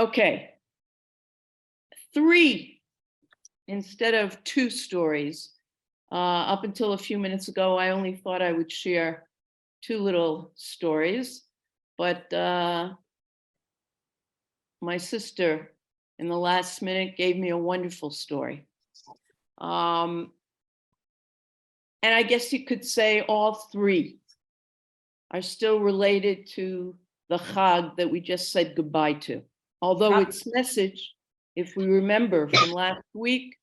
Okay. 3 instead of 2 stories. Up until a few minutes ago, I only thought I would share 2 little stories, but my sister in the last minute gave me a wonderful story. And I guess you could say all 3 are still related to the Chag that we just said goodbye to. Although its message, if we remember from last week,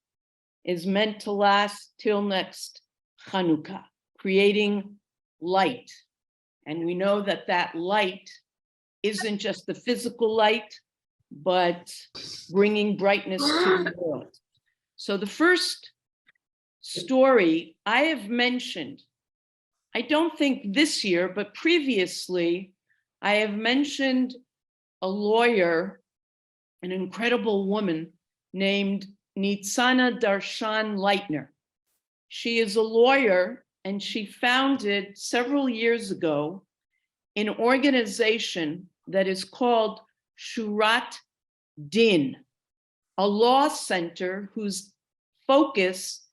is meant to last till next Hanukkah, creating light. And we know that that light isn't just the physical light, but bringing brightness to the world. So the first story I have mentioned, I don't think this year, but previously, I have mentioned a lawyer, an incredible woman named Nitzana Darshan Leitner. She is a lawyer, and she founded several years ago an organization that is called Shurat Din, a law center whose focus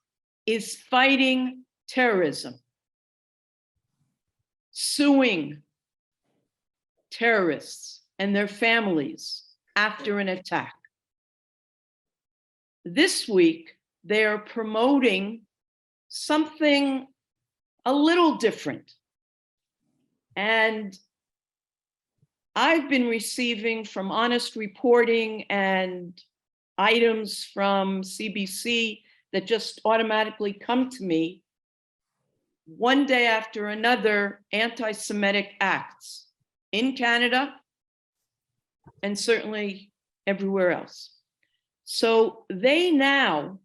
is fighting terrorism, suing terrorists and their families after an attack. This week, they are promoting something a little different. And I've been receiving from Honest Reporting and items from CBC that just automatically come to me one day after another, anti-Semitic acts in Canada and certainly everywhere else. So they now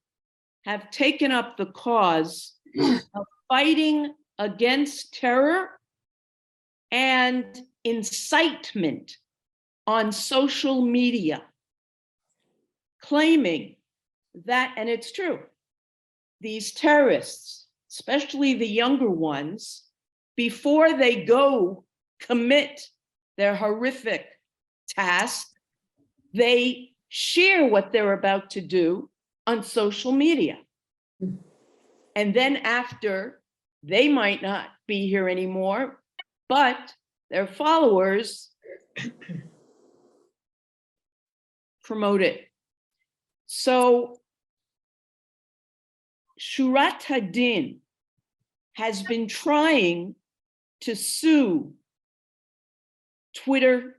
have taken up the cause of fighting against terror and incitement on social media, claiming that, and it's true, these terrorists, especially the younger ones, before they go commit their horrific task, they share what they're about to do on social media. And then after, they might not be here anymore, but their followers promote it. So Shurat Hadin has been trying to sue Twitter,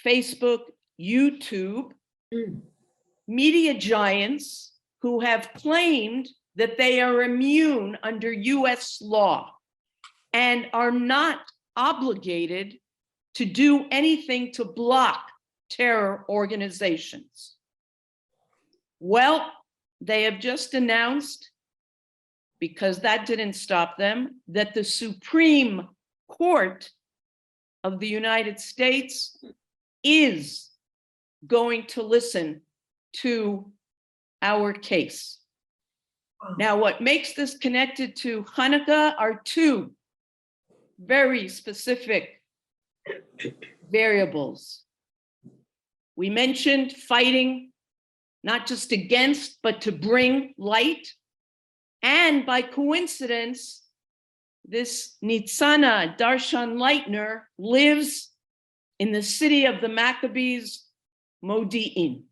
Facebook, YouTube, media giants who have claimed that they are immune under US law and are not obligated to do anything to block terror organizations. Well, they have just announced, because that didn't stop them, that the Supreme Court of the United States is going to listen to our case. Now, what makes this connected to Hanukkah are 2 very specific variables. We mentioned fighting, not just against, but to bring light. And by coincidence, this Nitzana Darshan Leitner lives in the city of the Maccabees, Modi'in.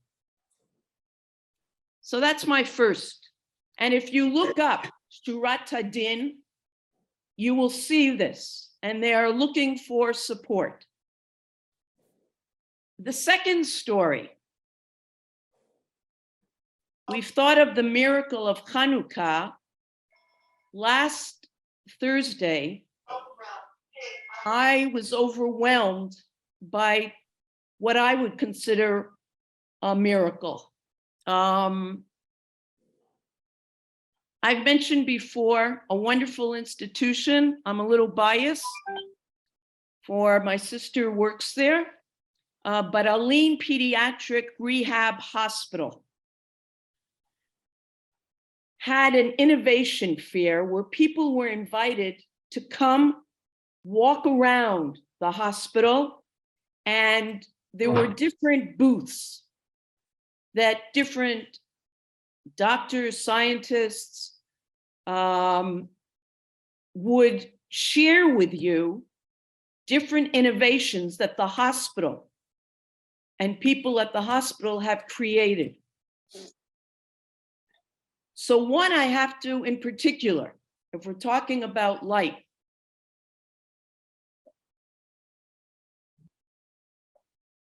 So that's my first. And if you look up Shurat Hadin, you will see this, and they are looking for support. The second story, we've thought of the miracle of Hanukkah. Last Thursday, I was overwhelmed by what I would consider a miracle. I've mentioned before a wonderful institution. I'm a little biased, for my sister works there, but Aline Pediatric Rehab Hospital had an innovation fair where people were invited to come walk around the hospital, and there were different booths that different doctors, scientists would share with you different innovations that the hospital and people at the hospital have created. So one I have to, in particular, if we're talking about light,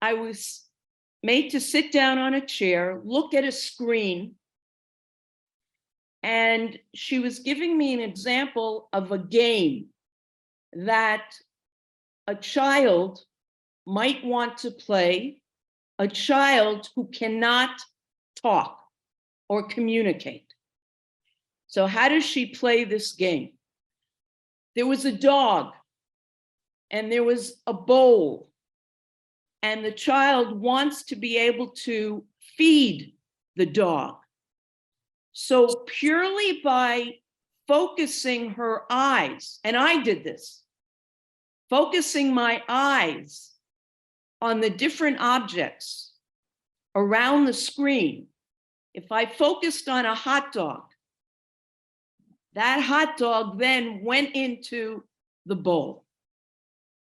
I was made to sit down on a chair, look at a screen, and she was giving me an example of a game that a child might want to play, a child who cannot talk or communicate. So how does she play this game? There was a dog, and there was a bowl, and the child wants to be able to feed the dog. So purely by focusing her eyes, and I did this, focusing my eyes on the different objects around the screen, if I focused on a hot dog, that hot dog then went into the bowl.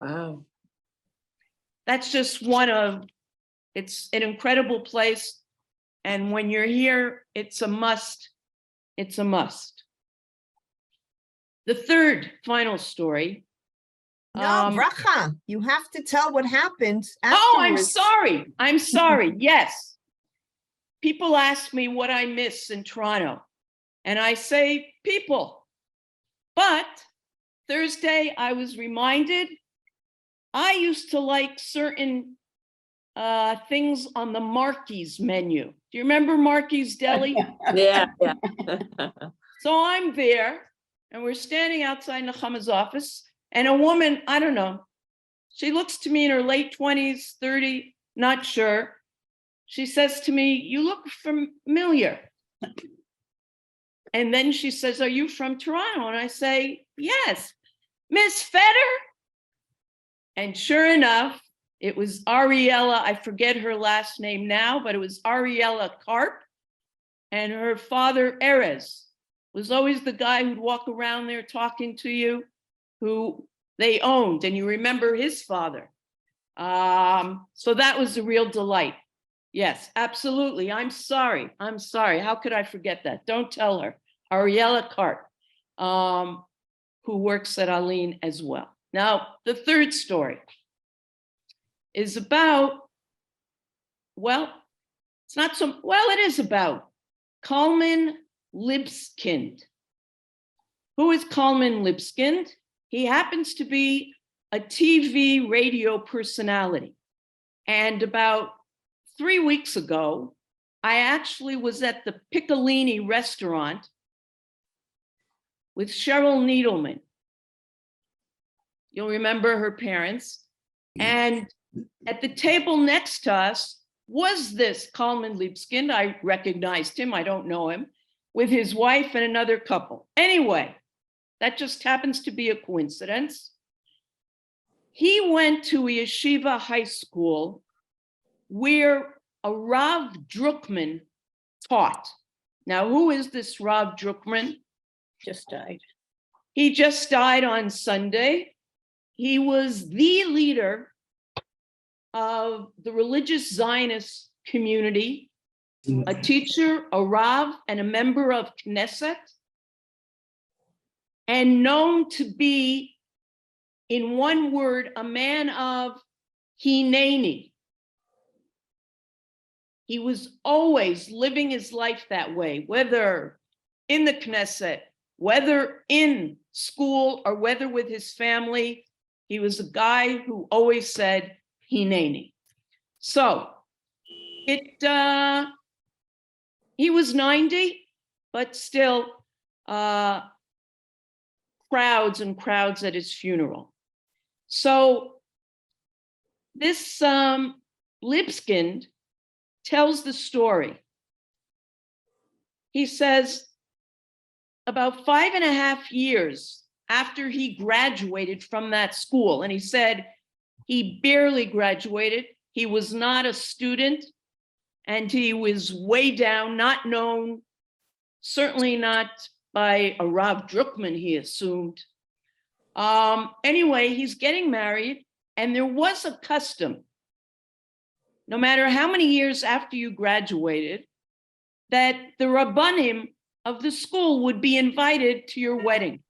Wow. That's just one of, it's an incredible place. And when you're here, it's a must. It's a must. The third final story. No, Bracha, you have to tell what happened afterwards. Oh, I'm sorry. I'm sorry. Yes. People ask me what I miss in Toronto, and I say people. But Thursday, I was reminded I used to like certain things on the Marky's menu. Do you remember Marky's Deli? Yeah. So I'm there, and we're standing outside Nechama's office, and a woman, I don't know, she looks to me in her late 20s, 30, not sure. She says to me, "You look familiar." And then she says, "Are you from Toronto?" And I say, "Yes, Miss Fetter." And sure enough, it was Ariella, I forget her last name now, but it was Ariella Karp. And her father, Erez, was always the guy who'd walk around there talking to you, who they owned. And you remember his father. So that was a real delight. Yes, absolutely. I'm sorry. I'm sorry. How could I forget that? Don't tell her. Ariella Karp, who works at Aline as well. Now, the third story is about, well, it's not so, well, it is about Kalman Libskind. Who is Kalman Libskind? He happens to be a TV radio personality. And about 3 weeks ago, I actually was at the Piccolini restaurant with Cheryl Needleman. You'll remember her parents. And at the table next to us was this Kalman Libskind. I recognized him, I don't know him, with his wife and another couple. Anyway, that just happens to be a coincidence. He went to a yeshiva high school where a Rav Druckman taught. Now, who is this Rav Druckman? Just died. He just died on Sunday. He was the leader of the religious Zionist community, a teacher, a Rav, and a member of Knesset, and known to be, in one word, a man of Hineni. He was always living his life that way, whether in the Knesset, whether in school, or whether with his family. He was a guy who always said, Hineni. So he was 90, but still crowds and crowds at his funeral. So this Libskind tells the story. He says, about 5.5 years after he graduated from that school, and he said he barely graduated, he was not a student, and he was way down, not known, certainly not by a Rav Druckman, he assumed. Anyway, he's getting married, and there was a custom, no matter how many years after you graduated, that the Rabbanim of the school would be invited to your wedding.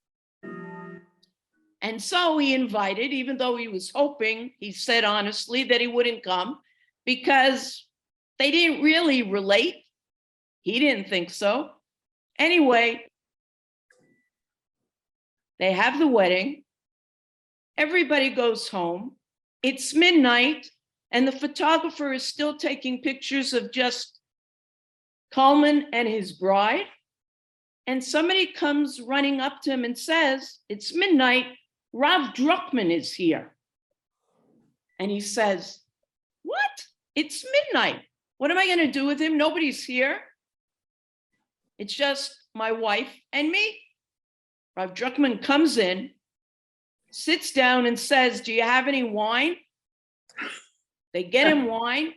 And so he invited, even though he was hoping, he said honestly, that he wouldn't come because they didn't really relate. He didn't think so. Anyway, they have the wedding. Everybody goes home. It's midnight, and the photographer is still taking pictures of just Kalman and his bride. And somebody comes running up to him and says, "It's midnight, Rav Druckman is here." And he says, "What? It's midnight. What am I going to do with him? Nobody's here. It's just my wife and me." Rav Druckman comes in, sits down and says, "Do you have any wine?" They get him wine.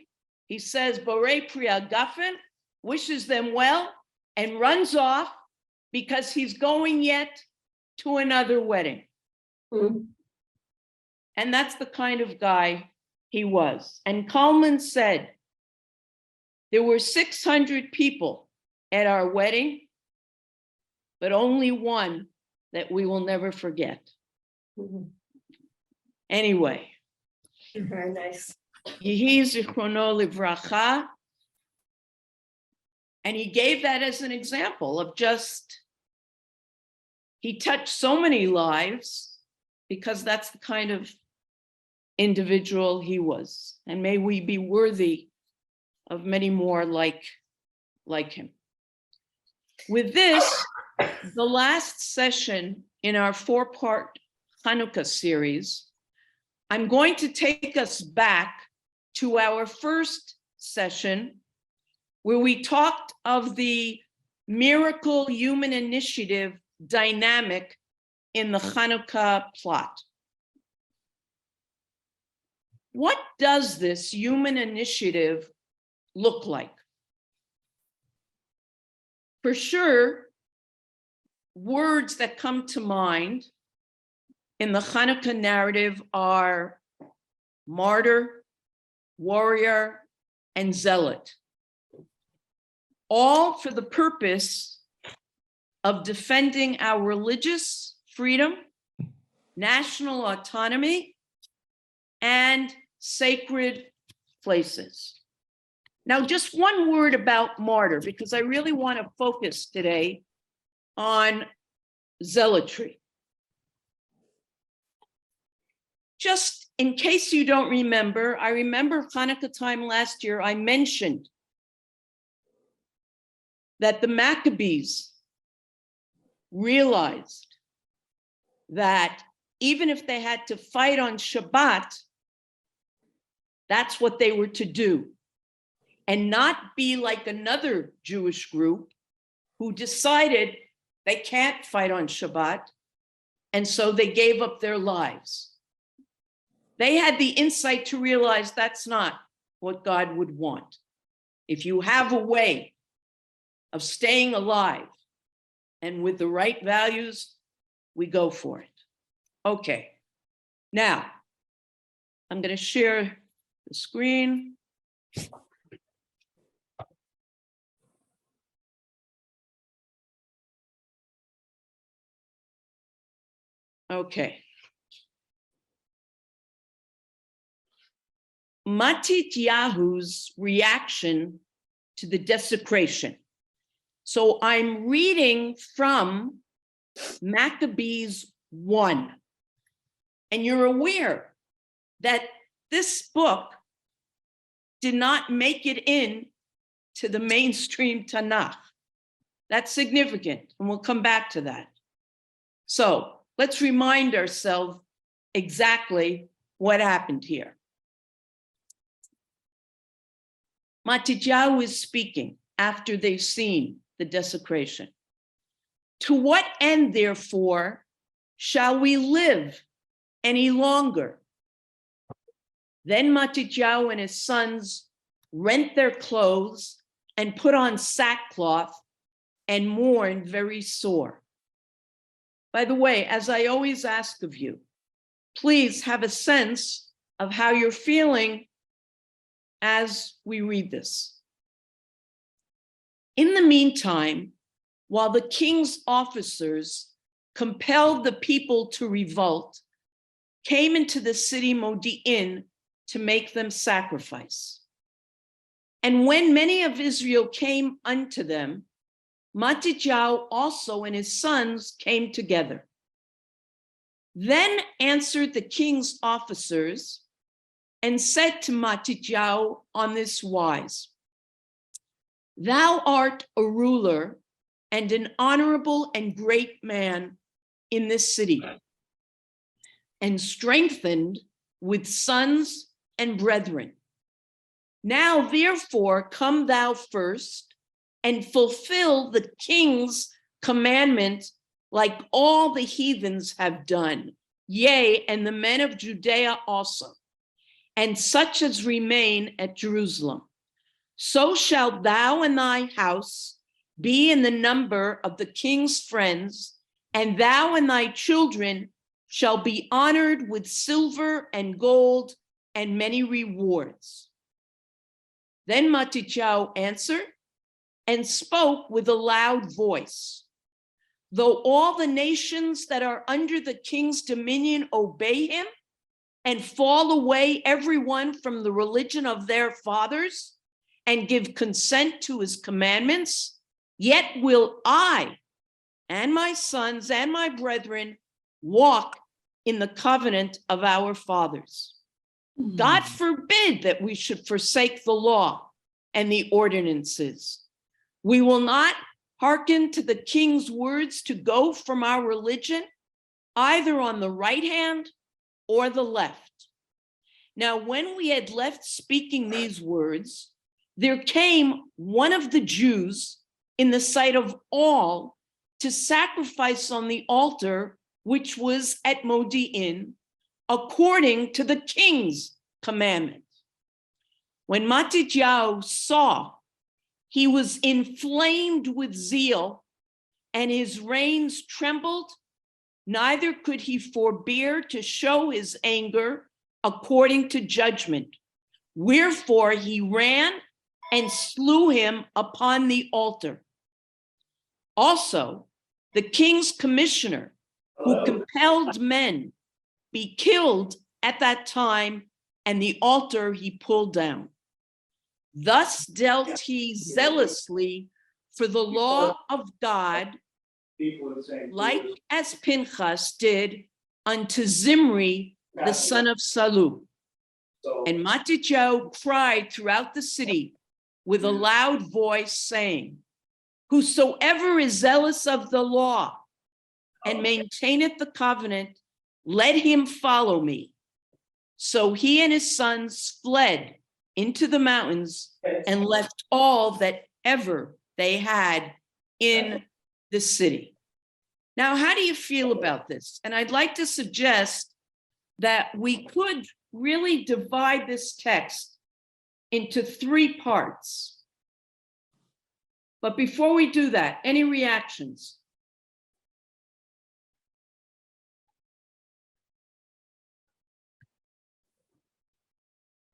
He says, "Borei Priya Gafen," wishes them well, and runs off because he's going yet to another wedding. Mm. And that's the kind of guy he was. And Kalman said, there were 600 people at our wedding, but only one that we will never forget. Mhm. Anyway, Very nice. Yehi Zichrono Livracha. And he gave that as an example of just, he touched so many lives because that's the kind of individual he was. And may we be worthy of many more like him. With this, the last session in our 4-part Hanukkah series, I'm going to take us back to our first session where we talked of the miracle human initiative dynamic in the Hanukkah plot. What does this human initiative look like? For sure, words that come to mind in the Hanukkah narrative are martyr, warrior, and zealot, all for the purpose of defending our religious freedom, national autonomy, and sacred places. Now, just one word about martyr, because I really want to focus today on zealotry. Just in case you don't remember, I remember Hanukkah time last year, I mentioned that the Maccabees realized that even if they had to fight on Shabbat, that's what they were to do, and not be like another Jewish group who decided they can't fight on Shabbat, and so they gave up their lives. They had the insight to realize that's not what God would want. If you have a way of staying alive and with the right values, we go for it. Okay, now I'm going to share the screen. Okay. Matityahu's reaction to the desecration. So I'm reading from Maccabees 1. And you're aware that this book did not make it in to the mainstream Tanakh. That's significant, and we'll come back to that. So let's remind ourselves exactly what happened here. Matityahu is speaking after they've seen the desecration. To what end, therefore, shall we live any longer? Then Matityahu and his sons rent their clothes, and put on sackcloth and mourn very sore. By the way, as I always ask of you, please have a sense of how you're feeling as we read this. In the meantime, while the king's officers compelled the people to revolt, came into the city Modi'in to make them sacrifice. And when many of Israel came unto them, Matityahu also and his sons came together. Then answered the king's officers and said to Matityahu on this wise, Thou art a ruler and an honorable and great man in this city, and strengthened with sons and brethren. Now therefore come thou first and fulfill the king's commandment like all the heathens have done, yea, and the men of Judea also, and such as remain at Jerusalem. So shalt thou and thy house be in the number of the king's friends, and thou and thy children shall be honored with silver and gold and many rewards. Then Matityahu answered and spoke with a loud voice. Though all the nations that are under the king's dominion obey him and fall away everyone from the religion of their fathers and give consent to his commandments, yet will I and my sons and my brethren walk in the covenant of our fathers. God forbid that we should forsake the law and the ordinances. We will not hearken to the king's words to go from our religion, either on the right hand or the left. Now, when we had left speaking these words, there came one of the Jews in the sight of all to sacrifice on the altar, which was at Modi'in, according to the king's commandment. When Matityahu saw, he was inflamed with zeal, and his reins trembled, neither could he forbear to show his anger according to judgment. Wherefore he ran and slew him upon the altar. Also, the king's commissioner, who compelled men, be killed at that time, and the altar he pulled down. Thus dealt he zealously for the law of God, like as Pinchas did unto Zimri, the son of Salu. And Matityahu cried throughout the city with a loud voice, saying, Whosoever is zealous of the law and maintaineth the covenant, let him follow me. So he and his sons fled into the mountains and left all that ever they had in the city. Now, how do you feel about this? And I'd like to suggest that we could really divide this text into 3 parts. But before we do that, any reactions?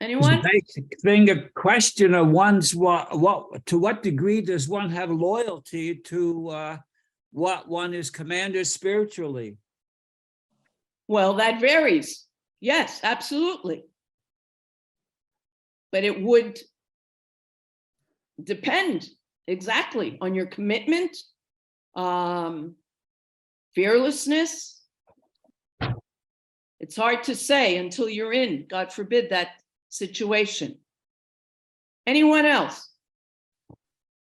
Anyone? It's a basic thing, a question of one's to what degree does one have loyalty to what one is commanded spiritually? Well, that varies. Yes, absolutely. But it would depend exactly on your commitment, fearlessness. It's hard to say until you're in, God forbid, that situation. Anyone else?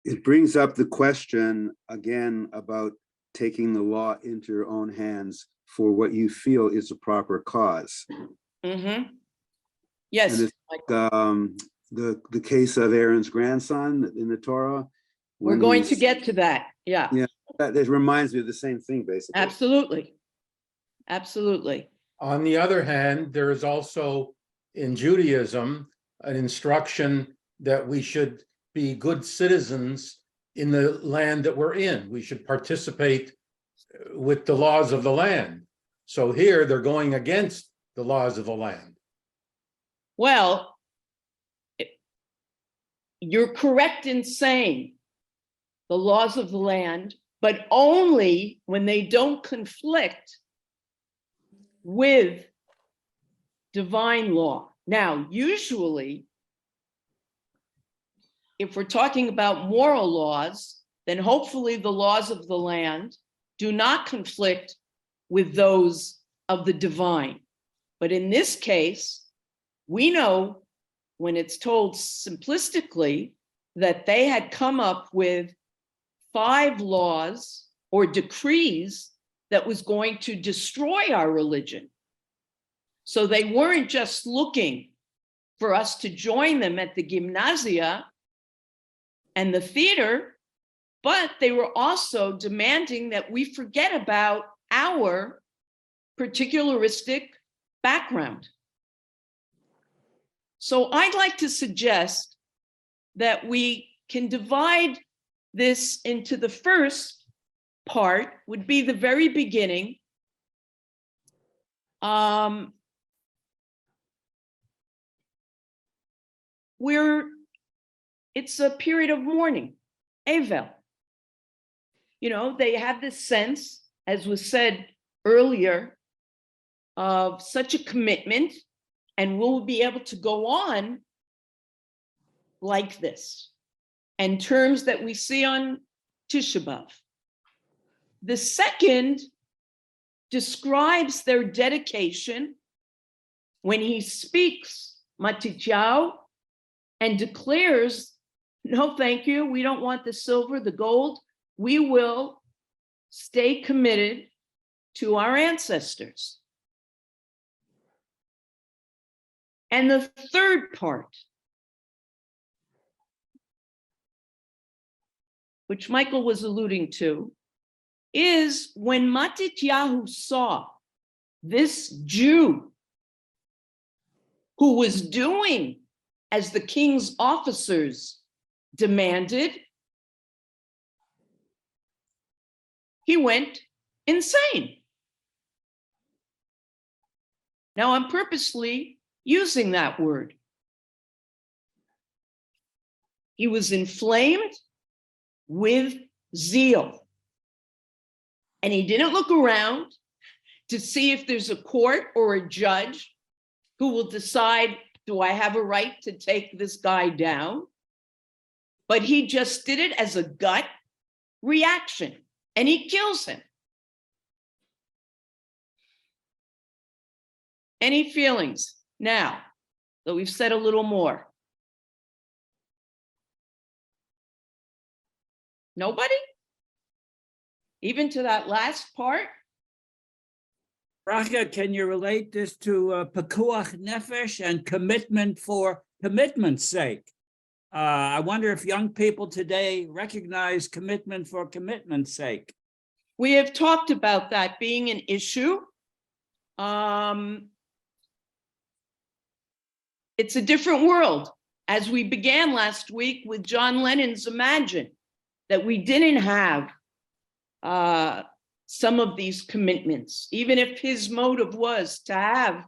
It brings up the question again about taking the law into your own hands for what you feel is a proper cause. Mm-hmm. Yes. And it's the case of Aaron's grandson in the Torah. We're going to get to that. Yeah. Yeah, that reminds me of the same thing, basically. Absolutely. Absolutely. On the other hand, there is also in Judaism an instruction that we should be good citizens in the land that we're in. We should participate with the laws of the land. So here they're going against the laws of the land. Well, you're correct in saying the laws of the land, but only when they don't conflict with divine law. Now, usually, if we're talking about moral laws, then hopefully the laws of the land do not conflict with those of the divine. But in this case, we know when it's told simplistically that they had come up with 5 laws or decrees that was going to destroy our religion. So they weren't just looking for us to join them at the gymnasia and the theater, but they were also demanding that we forget about our particularistic background. So I'd like to suggest that we can divide this into the first part, would be the very beginning, where it's a period of mourning, Avel. You know, they have this sense, as was said earlier, of such a commitment, and we'll be able to go on like this, and terms that we see on Tisha B'Av. The second describes their dedication when he speaks Matityahu and declares, no, thank you, we don't want the silver, the gold, we will stay committed to our ancestors. And the third part, which Michael was alluding to, is when Matityahu saw this Jew who was doing as the king's officers demanded, he went insane. Now, I'm purposely using that word. He was inflamed with zeal. And he didn't look around to see if there's a court or a judge who will decide, do I have a right to take this guy down? But he just did it as a gut reaction, and he kills him. Any feelings now that we've said a little more? Nobody? Even to that last part? Bracha, can you relate this to pekuach nefesh and commitment for commitment's sake? I wonder if young people today recognize commitment for commitment's sake. We have talked about that being an issue. It's a different world. As we began last week with John Lennon's Imagine, that we didn't have some of these commitments, even if his motive was to have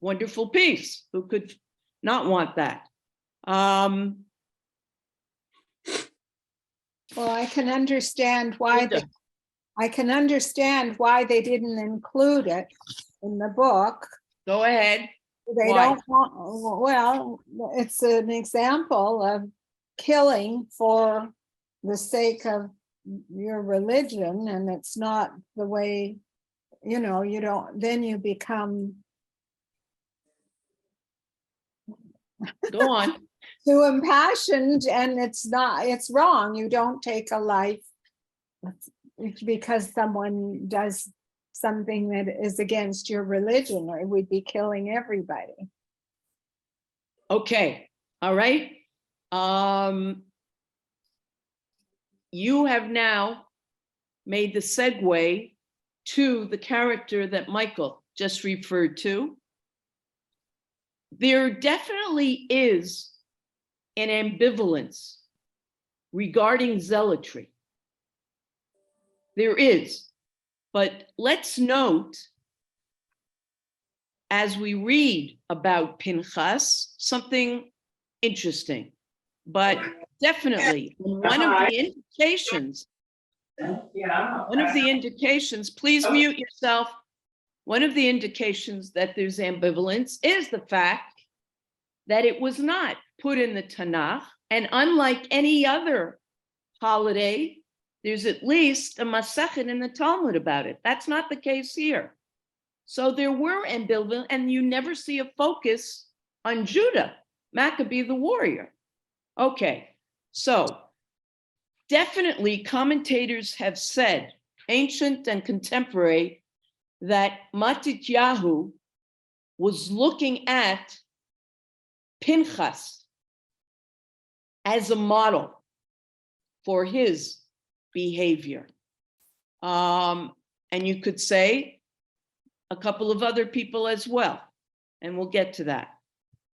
wonderful peace. Who could not want that? Well, I can understand why they didn't include it in the book. Go ahead. They Why? don't want, well, it's an example of killing for the sake of your religion, and it's not the way, you know, you don't, then you become Go on. too impassioned, and it's wrong. You don't take a life because someone does something that is against your religion, or we'd be killing everybody. Okay. All right. You have now made the segue to the character that Michael just referred to. There definitely is and ambivalence regarding zealotry. There is, but let's note as we read about Pinchas, something interesting, but definitely one of the indications, please mute yourself. One of the indications that there's ambivalence is the fact that it was not put in the Tanakh, and unlike any other holiday, there's at least a Masechet in the Talmud about it. That's not the case here. So there were ambivalent, and you never see a focus on Judah, Maccabee the warrior. Okay, so definitely commentators have said, ancient and contemporary, that Matityahu was looking at Pinchas as a model for his behavior. And you could say a couple of other people as well, and we'll get to that.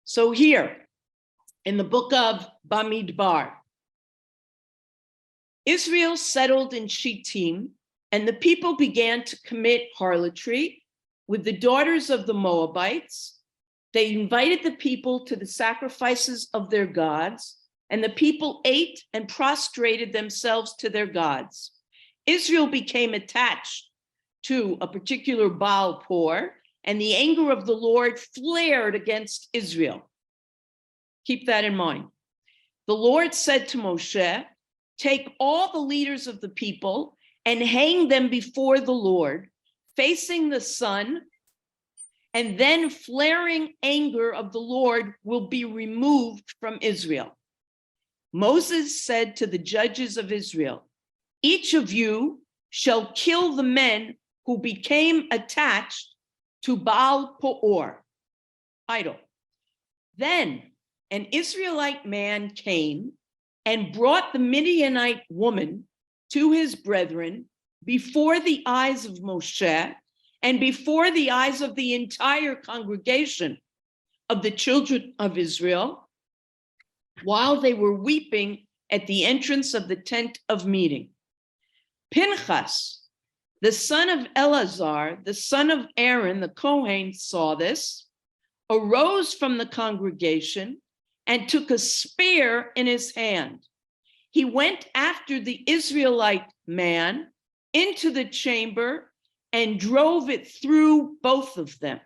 So here in the book of Bamidbar, Israel settled in Shittim, and the people began to commit harlotry with the daughters of the Moabites. They invited the people to the sacrifices of their gods, and the people ate and prostrated themselves to their gods. Israel became attached to a particular Baal Por, and the anger of the Lord flared against Israel. Keep that in mind. The Lord said to Moshe, "Take all the leaders of the people and hang them before the Lord, facing the sun, and then flaring anger of the Lord will be removed from Israel." Moses said to the judges of Israel, "Each of you shall kill the men who became attached to Baal Peor, idol." Then an Israelite man came and brought the Midianite woman to his brethren before the eyes of Moshe and before the eyes of the entire congregation of the children of Israel, while they were weeping at the entrance of the tent of meeting. Pinchas, the son of Eleazar, the son of Aaron, the Kohen, saw this, arose from the congregation, and took a spear in his hand. He went after the Israelite man into the chamber and drove it through both of them.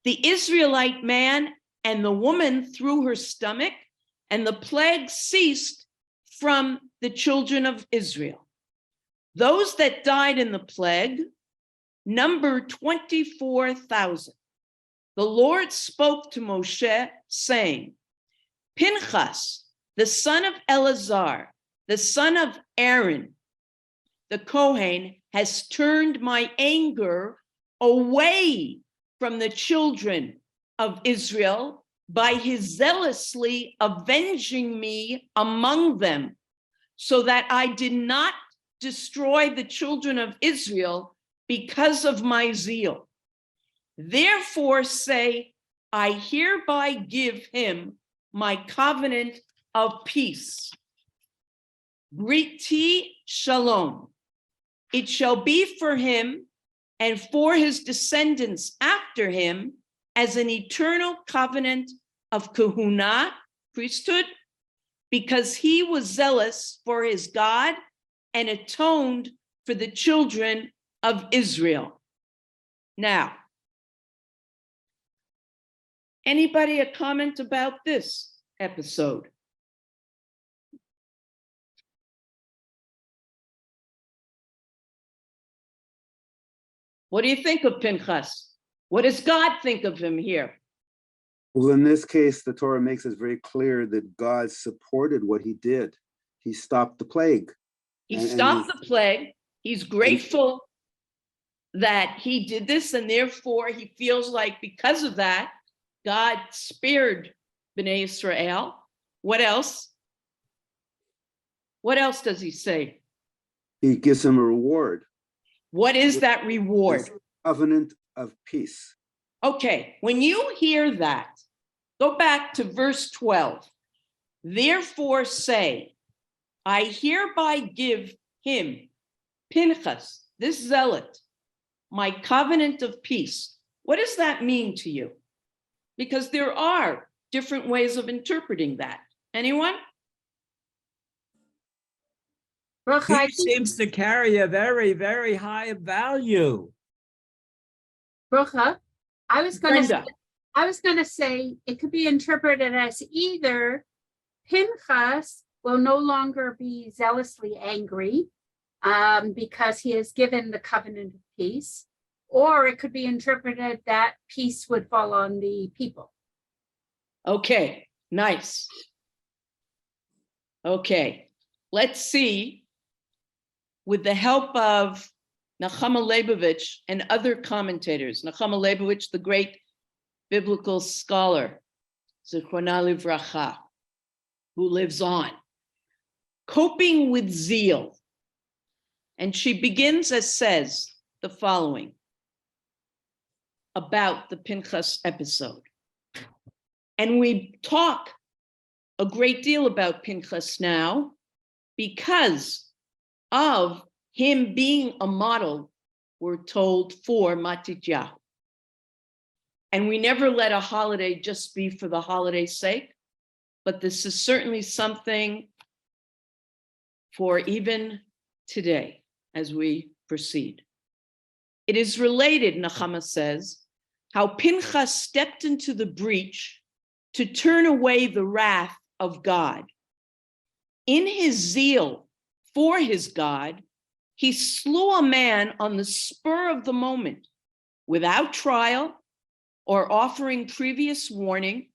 The Israelite man and the woman through her stomach, and the plague ceased from the children of Israel. Those that died in the plague numbered 24,000. The Lord spoke to Moshe, saying, "Pinchas, the son of Eleazar, the son of Aaron, the Kohen, has turned my anger away from the children of Israel by his zealously avenging me among them, so that I did not destroy the children of Israel because of my zeal. Therefore say, I hereby give him my covenant of peace. Briti shalom. It shall be for him and for his descendants after him as an eternal covenant of kahuna, priesthood, because he was zealous for his God and atoned for the children of Israel." Now, anybody a comment about this episode? What do you think of Pinchas? What does God think of him here? Well, in this case, the Torah makes it very clear that God supported what he did. He stopped the plague. He And stopped the plague. He's grateful that he did this, and therefore he feels like because of that, God spared Bnei Israel. What else? What else does he say? He gives him a reward. What is that reward? His covenant of peace. Okay, when you hear that, go back to verse 12. Therefore say, I hereby give him, Pinchas, this zealot, my covenant of peace. What does that mean to you? Because there are different ways of interpreting that. Anyone? Bracha, I He think, seems to carry a very, very high value. Bracha, I was Brenda. gonna say it could be interpreted as either Pinchas will no longer be zealously angry because he has given the covenant of peace, or it could be interpreted that peace would fall on the people. Okay, nice. Okay, let's see, with the help of Nechama Leibovich and other commentators, Nechama Leibovich, the great biblical scholar, Zichrona Livracha, who lives on, coping with zeal. And she begins, as says, the following about the Pinchas episode. And we talk a great deal about Pinchas now because of him being a model, we're told, for Matityahu. And we never let a holiday just be for the holiday's sake, but this is certainly something for even today as we proceed. It is related, Nechama says, how Pinchas stepped into the breach to turn away the wrath of God. In his zeal for his God, he slew a man on the spur of the moment without trial or offering previous warning,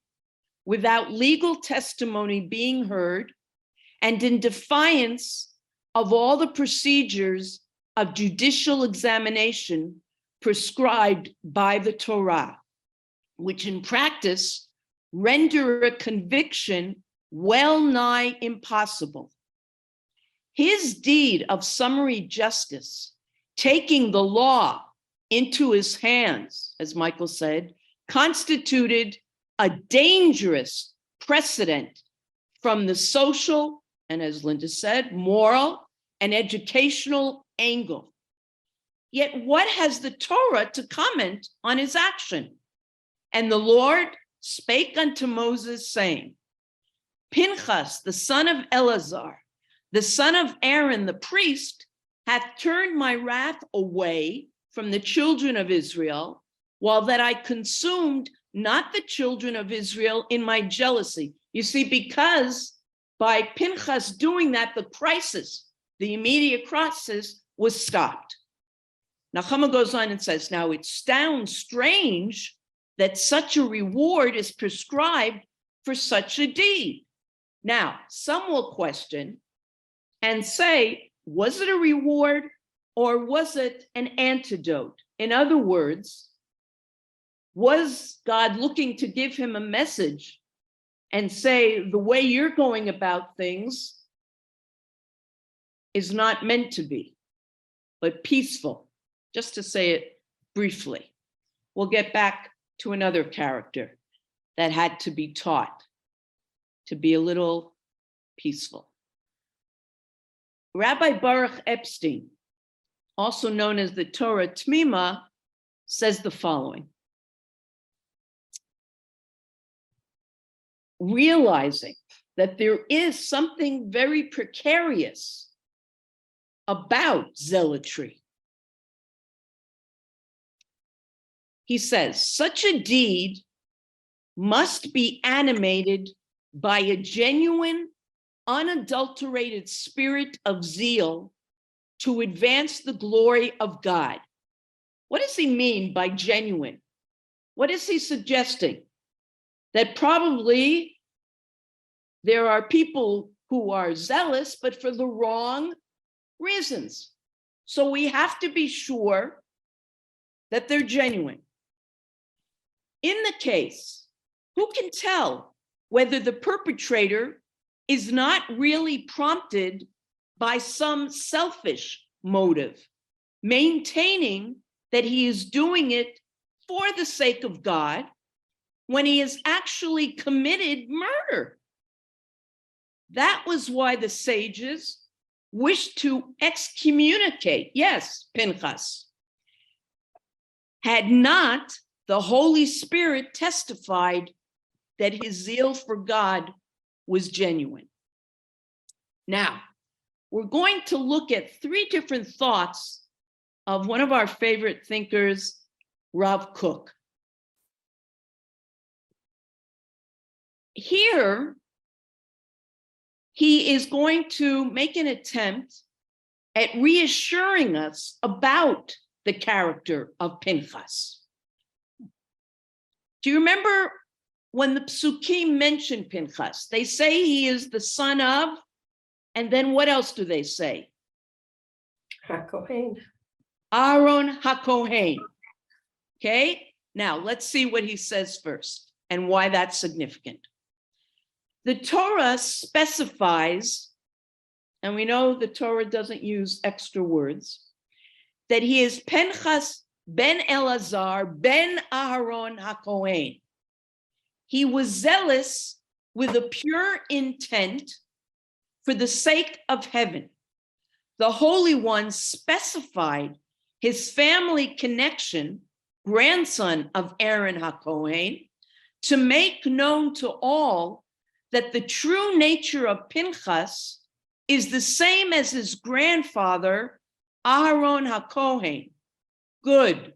without legal testimony being heard, and in defiance of all the procedures of judicial examination prescribed by the Torah, which in practice render a conviction well nigh impossible. His deed of summary justice, taking the law into his hands, as Michael said, constituted a dangerous precedent from the social, and as Linda said, moral and educational angle. Yet what has the Torah to comment on his action? And the Lord spake unto Moses, saying, Pinchas, the son of Eleazar, the son of Aaron, the priest, hath turned my wrath away from the children of Israel, while that I consumed not the children of Israel in my jealousy. You see, because by Pinchas doing that, the crisis, the immediate crisis, was stopped. Nechama goes on and says, now it sounds strange that such a reward is prescribed for such a deed. Now, some will question and say, was it a reward or was it an antidote? In other words, was God looking to give him a message and say, the way you're going about things is not meant to be, but peaceful, just to say it briefly. We'll get back to another character that had to be taught to be a little peaceful. Rabbi Baruch Epstein, also known as the Torah Tmima, says the following. Realizing that there is something very precarious about zealotry, he says, such a deed must be animated by a genuine, unadulterated spirit of zeal to advance the glory of God. What does he mean by genuine? What is he suggesting? That probably there are people who are zealous, but for the wrong reasons. So we have to be sure that they're genuine. In the case, who can tell whether the perpetrator is not really prompted by some selfish motive, maintaining that he is doing it for the sake of God when he has actually committed murder? That was why the sages wished to excommunicate, yes, Pinchas, had not the Holy Spirit testified that his zeal for God was genuine. Now, we're going to look at three different thoughts of one of our favorite thinkers, Rav Kook. Here, he is going to make an attempt at reassuring us about the character of Pinchas. Do you remember when the Psukim mention Pinchas? They say he is the son of, and then what else do they say? HaKohen. Aaron HaKohen. Okay, now let's see what he says first and why that's significant. The Torah specifies, and we know the Torah doesn't use extra words, that he is Pinchas ben Elazar ben Aharon HaKohen. He was zealous with a pure intent for the sake of heaven. The Holy One specified his family connection, grandson of Aaron HaKohen, to make known to all that the true nature of Pinchas is the same as his grandfather, Aharon HaKohen, good,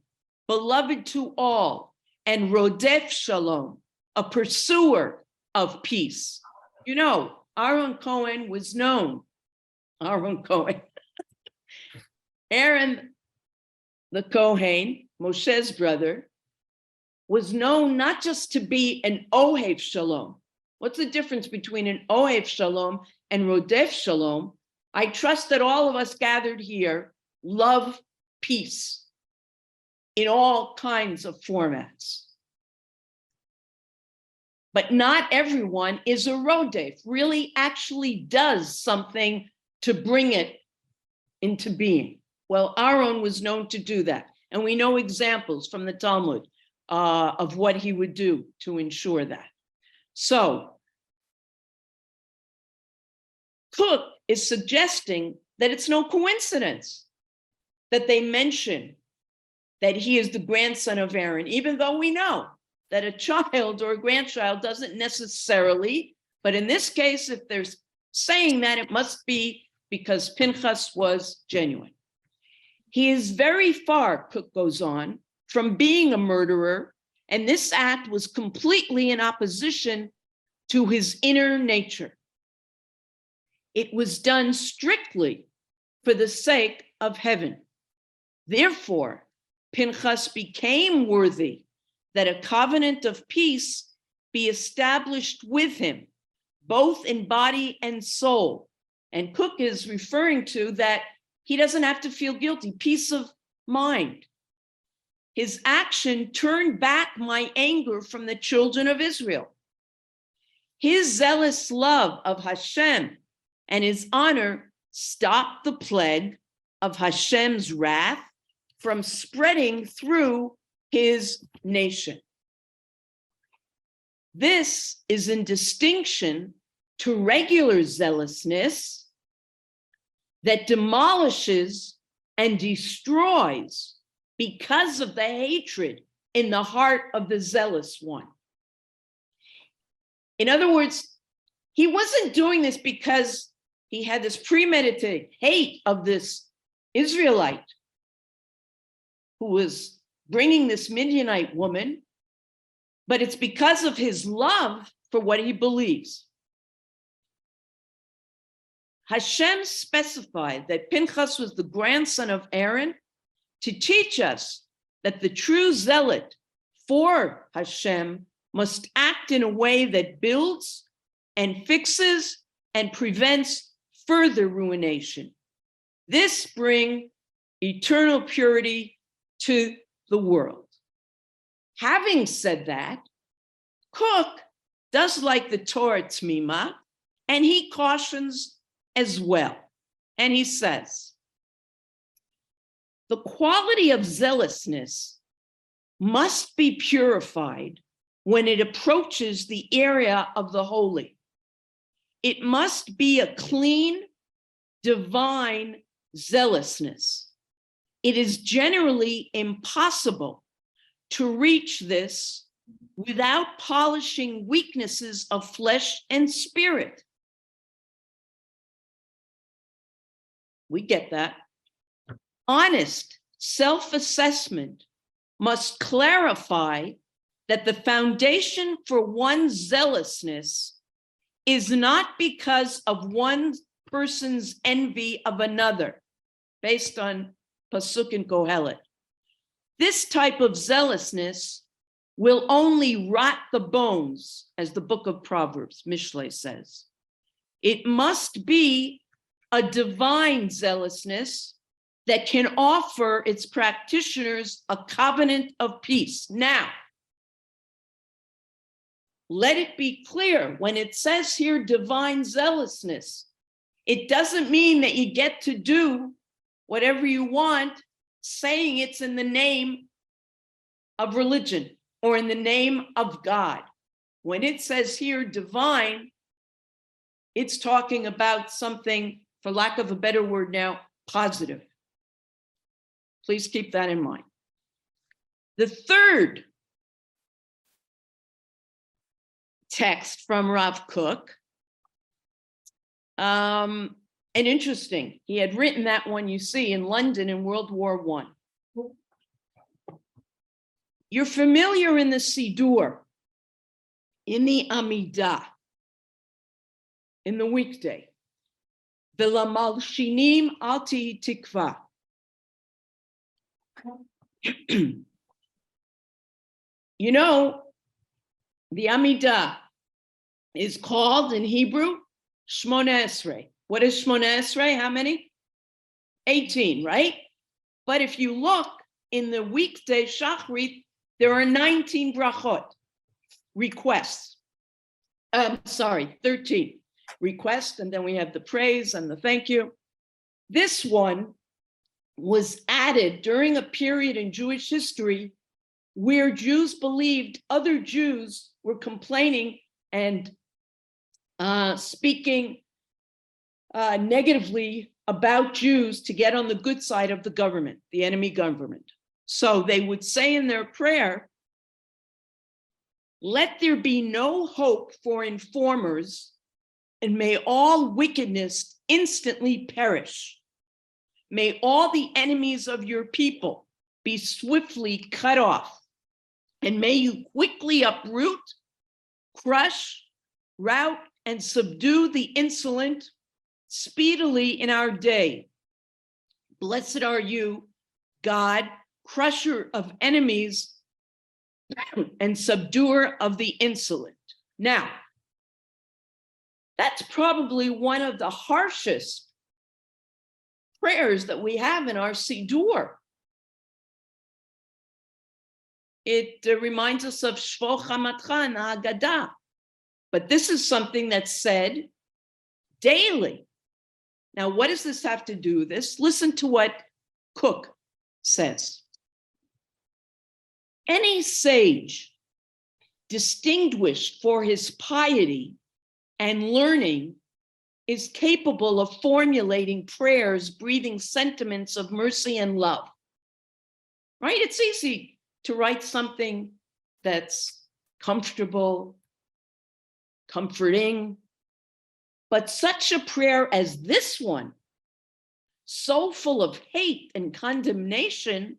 beloved to all, and Rodef Shalom, a pursuer of peace. You know, Aaron Cohen was known, Aaron Cohen, Aaron the Kohen, Moshe's brother, was known not just to be an Ohev Shalom. What's the difference between an Ohev Shalom and Rodef Shalom? I trust that all of us gathered here love peace in all kinds of formats. But not everyone is a Rodef, really actually does something to bring it into being. Well, Aaron was known to do that. And we know examples from the Talmud of what he would do to ensure that. So, Kook is suggesting that it's no coincidence that they mention that he is the grandson of Aaron, even though we know that a child or a grandchild doesn't necessarily, but in this case, if they're saying that, it must be because Pinchas was genuine. He is very far, Kook goes on, from being a murderer, and this act was completely in opposition to his inner nature. It was done strictly for the sake of heaven. Therefore, Pinchas became worthy that a covenant of peace be established with him, both in body and soul. And Kook is referring to that he doesn't have to feel guilty, peace of mind. His action turned back my anger from the children of Israel. His zealous love of Hashem and his honor stopped the plague of Hashem's wrath from spreading through his nation. This is in distinction to regular zealousness that demolishes and destroys because of the hatred in the heart of the zealous one. In other words, he wasn't doing this because he had this premeditated hate of this Israelite who was bringing this Midianite woman, but it's because of his love for what he believes. Hashem specified that Pinchas was the grandson of Aaron to teach us that the true zealot for Hashem must act in a way that builds and fixes and prevents further ruination. This brings eternal purity to the world. Having said that, Kook does like the Torah Tmima, and he cautions as well. And he says, the quality of zealousness must be purified when it approaches the area of the holy. It must be a clean, divine zealousness. It is generally impossible to reach this without polishing weaknesses of flesh and spirit. We get that. Honest self-assessment must clarify that the foundation for one's zealousness is not because of one person's envy of another, based on Pasuk and Kohelet. This type of zealousness will only rot the bones, as the book of Proverbs, Mishlei, says. It must be a divine zealousness that can offer its practitioners a covenant of peace. Now, let it be clear, when it says here divine zealousness, it doesn't mean that you get to do whatever you want, saying it's in the name of religion or in the name of God. When it says here divine, it's talking about something, for lack of a better word now, positive. Please keep that in mind. The third text from Rav Kook, and interesting, he had written that one, you see, in London in World War I. You're familiar in the Siddur, in the Amidah, in the weekday, V'lamalshinim alti Tikvah. You know, the Amidah is called in Hebrew Shmona Esrei. What is Shmona Esrei? How many? 18, right? But if you look in the weekday Shachrit, there are 19 brachot, requests. 13 requests, and then we have the praise and the thank you. This one was added during a period in Jewish history where Jews believed other Jews were complaining and speaking negatively about Jews to get on the good side of the government, the enemy government. So they would say in their prayer, let there be no hope for informers, and may all wickedness instantly perish. May all the enemies of your people be swiftly cut off, and may you quickly uproot, crush, rout, and subdue the insolent speedily in our day. Blessed are you, God, crusher of enemies and subduer of the insolent. Now, that's probably one of the harshest prayers that we have in our Siddur. It reminds us of Shvo Chamatcha and the Haggadah. But this is something that's said daily. Now, what does this have to do with this? Listen to what Cook says. Any sage distinguished for his piety and learning is capable of formulating prayers, breathing sentiments of mercy and love. Right? It's easy to write something that's comfortable, comforting, but such a prayer as this one, so full of hate and condemnation,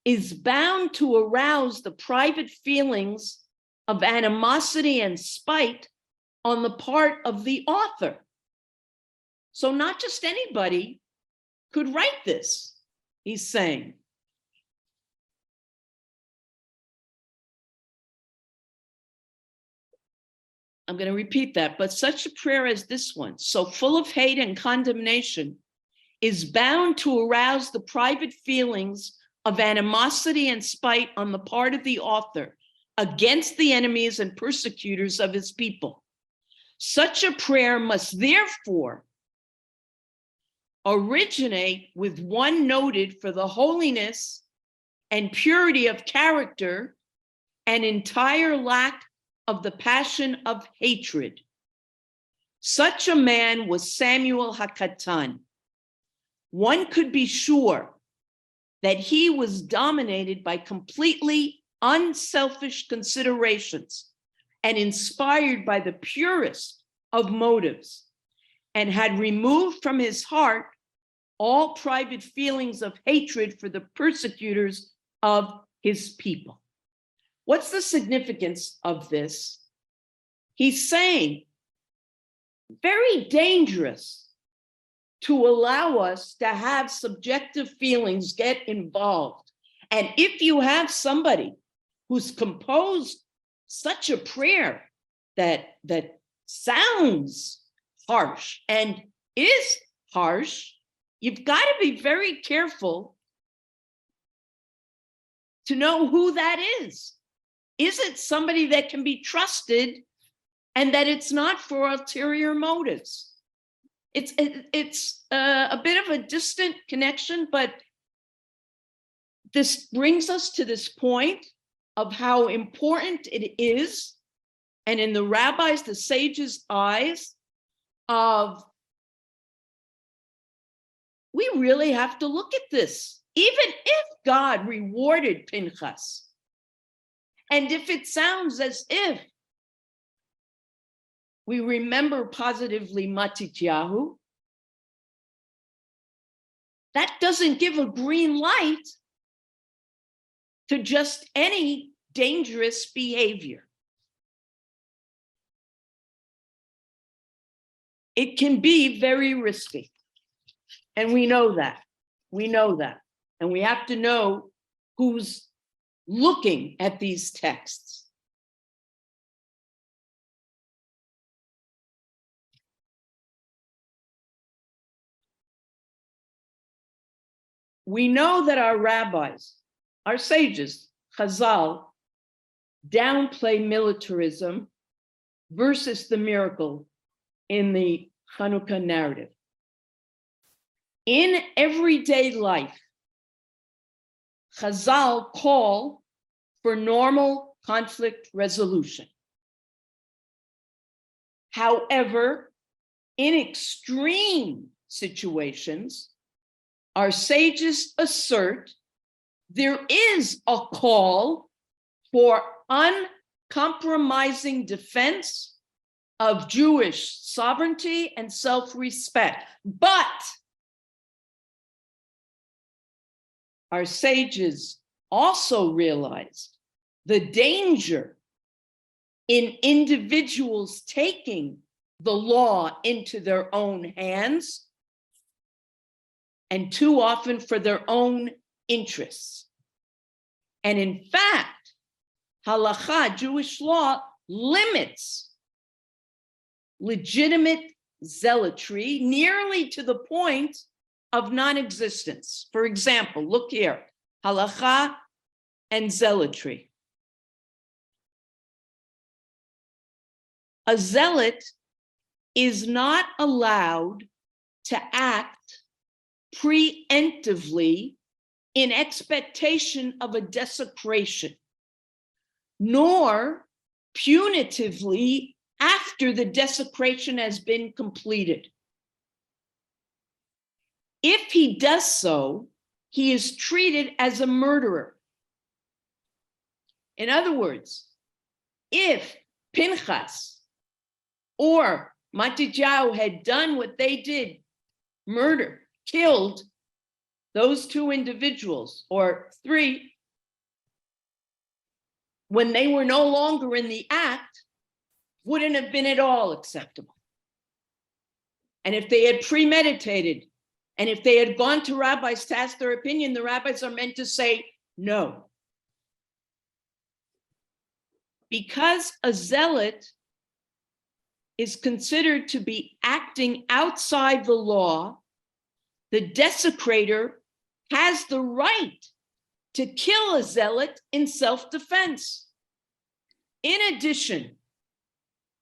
is bound to arouse the private feelings of animosity and spite on the part of the author. So not just anybody could write this, he's saying. I'm going to repeat that, but such a prayer as this one, so full of hate and condemnation, is bound to arouse the private feelings of animosity and spite on the part of the author against the enemies and persecutors of his people. Such a prayer must therefore originate with one noted for the holiness and purity of character and entire lack of the passion of hatred. Such a man was Samuel HaKatan. One could be sure that he was dominated by completely unselfish considerations and inspired by the purest of motives, and had removed from his heart all private feelings of hatred for the persecutors of his people. What's the significance of this? He's saying, very dangerous to allow us to have subjective feelings get involved. And if you have somebody who's composed such a prayer that sounds harsh and is harsh, you've got to be very careful to know who that is. Is it somebody that can be trusted and that it's not for ulterior motives? It's a bit of a distant connection, but this brings us to this point of how important it is, and in the rabbis, the sages' eyes, of we really have to look at this. Even if God rewarded Pinchas, and if it sounds as if we remember positively Matityahu, that doesn't give a green light to just any dangerous behavior. It can be very risky. And we know that. We know that. And we have to know who's looking at these texts. We know that our rabbis, our sages, Chazal, downplay militarism versus the miracle in the Hanukkah narrative. In everyday life, Chazal call for normal conflict resolution. However, in extreme situations, our sages assert there is a call for uncompromising defense of Jewish sovereignty and self-respect. But our sages also realized the danger in individuals taking the law into their own hands, and too often for their own interests. And in fact, halakha, Jewish law, limits legitimate zealotry nearly to the point of non-existence. For example, look here, halakha and zealotry. A zealot is not allowed to act preemptively in expectation of a desecration, nor punitively after the desecration has been completed. If he does so, he is treated as a murderer. In other words, if Pinchas or Matityahu had done what they did, murder, killed those two individuals, or three, when they were no longer in the act, wouldn't have been at all acceptable. And if they had premeditated, and if they had gone to rabbis to ask their opinion, the rabbis are meant to say no. Because a zealot is considered to be acting outside the law, the desecrator has the right to kill a zealot in self-defense. In addition,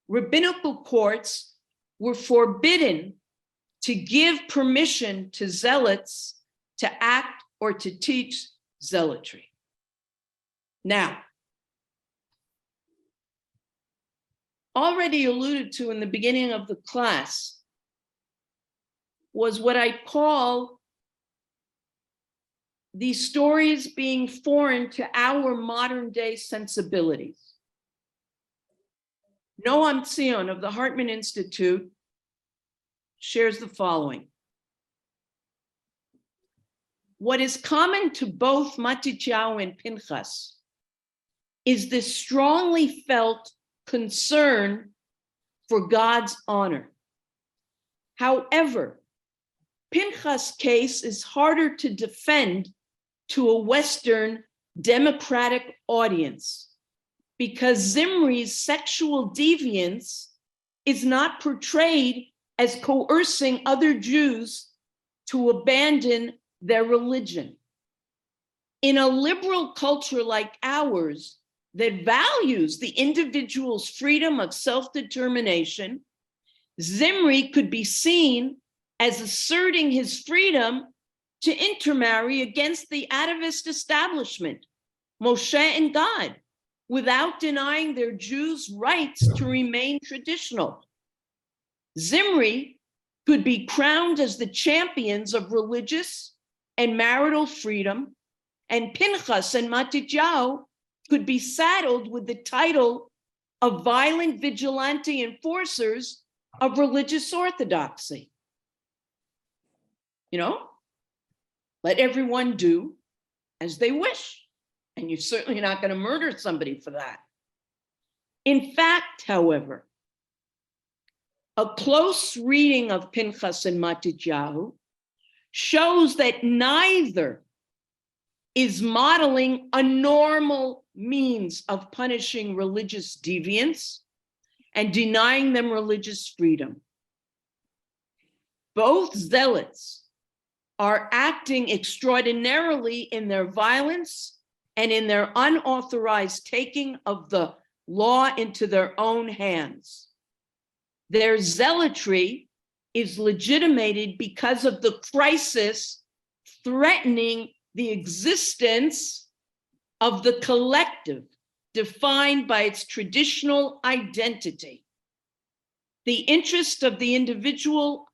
rabbinical courts were forbidden to give permission to zealots to act or to teach zealotry. Now, already alluded to in the beginning of the class was what I call these stories being foreign to our modern day sensibilities. Noam Zion of the Hartman Institute shares the following. What is common to both Matityahu and Pinchas is this strongly felt concern for God's honor. However, Pinchas' case is harder to defend to a Western democratic audience because Zimri's sexual deviance is not portrayed as coercing other Jews to abandon their religion. In a liberal culture like ours that values the individual's freedom of self-determination, Zimri could be seen as asserting his freedom to intermarry against the atavist establishment, Moshe and God, without denying their Jews' rights to remain traditional. Zimri could be crowned as the champions of religious and marital freedom, and Pinchas and Matityahu could be saddled with the title of violent vigilante enforcers of religious orthodoxy. You know, let everyone do as they wish, and you're certainly not going to murder somebody for that. In fact, however, a close reading of Pinchas and Matityahu shows that neither is modeling a normal means of punishing religious deviants and denying them religious freedom. Both zealots are acting extraordinarily in their violence and in their unauthorized taking of the law into their own hands. Their zealotry is legitimated because of the crisis threatening the existence of the collective defined by its traditional identity. The interests of the individual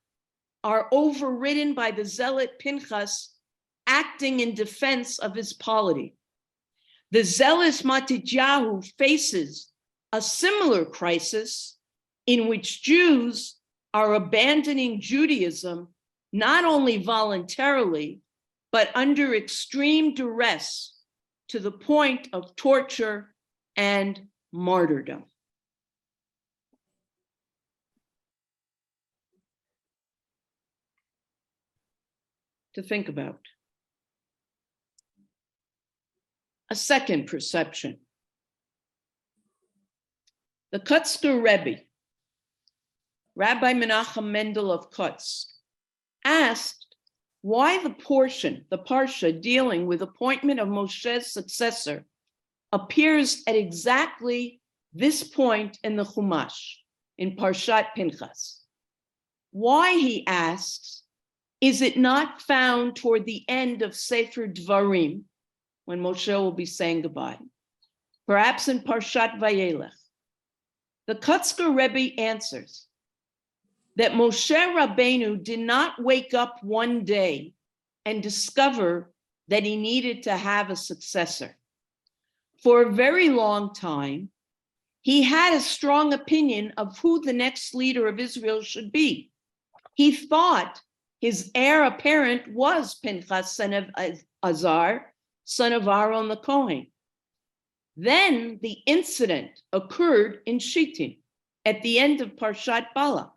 are overridden by the zealot Pinchas acting in defense of his polity. The zealous Matityahu faces a similar crisis in which Jews are abandoning Judaism not only voluntarily, but under extreme duress to the point of torture and martyrdom. To think about. A second perception. The Kutzker Rebbe, Rabbi Menachem Mendel of Kutz, asked why the portion, the parsha dealing with appointment of Moshe's successor, appears at exactly this point in the Chumash, in Parshat Pinchas. Why, he asks, is it not found toward the end of Sefer Dvarim, when Moshe will be saying goodbye? Perhaps in Parshat Vayelech. The Kutzker Rebbe answers that Moshe Rabbeinu did not wake up one day and discover that he needed to have a successor. For a very long time, he had a strong opinion of who the next leader of Israel should be. He thought his heir apparent was Pinchas, son of Azar, son of Aaron the Kohen. Then the incident occurred in Shittim at the end of Parshat Balak.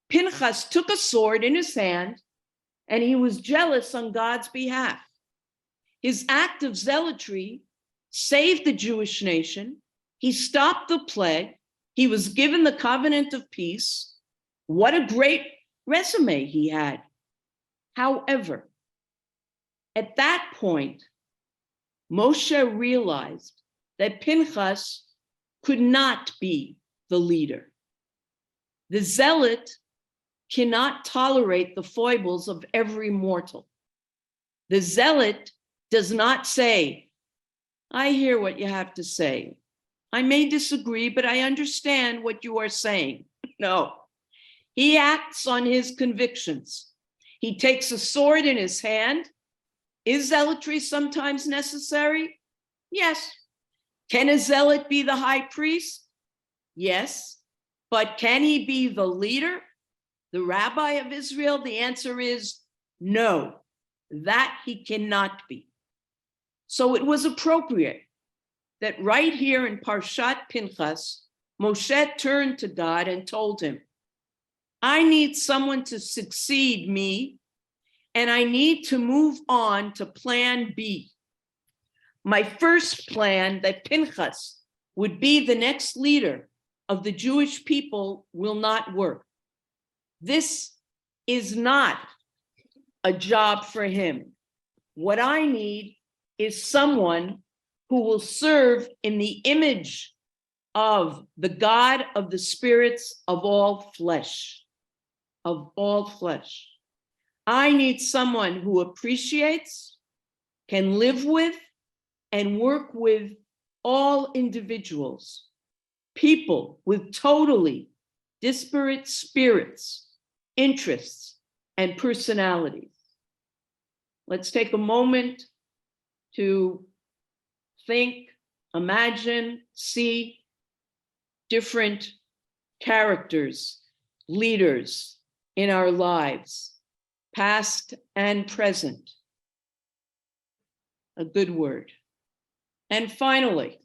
Pinchas took a sword in his hand and he was jealous on God's behalf. His act of zealotry saved the Jewish nation. He stopped the plague. He was given the covenant of peace. What a great resume he had. However, at that point, Moshe realized that Pinchas could not be the leader. The zealot cannot tolerate the foibles of every mortal. The zealot does not say, I hear what you have to say. I may disagree, but I understand what you are saying. No, he acts on his convictions. He takes a sword in his hand. Is zealotry sometimes necessary? Yes. Can a zealot be the high priest? Yes. But can he be the leader, the rabbi of Israel? The answer is no, that he cannot be. So it was appropriate that right here in Parshat Pinchas, Moshe turned to God and told him, I need someone to succeed me, and I need to move on to plan B. My first plan, that Pinchas would be the next leader of the Jewish people, will not work. This is not a job for him. What I need is someone who will serve in the image of the God of the spirits of all flesh, of all flesh. I need someone who appreciates, can live with, and work with all individuals, people with totally disparate spirits, interests, and personalities. Let's take a moment to think, imagine, see different characters, leaders in our lives, past and present. A good word. And finally,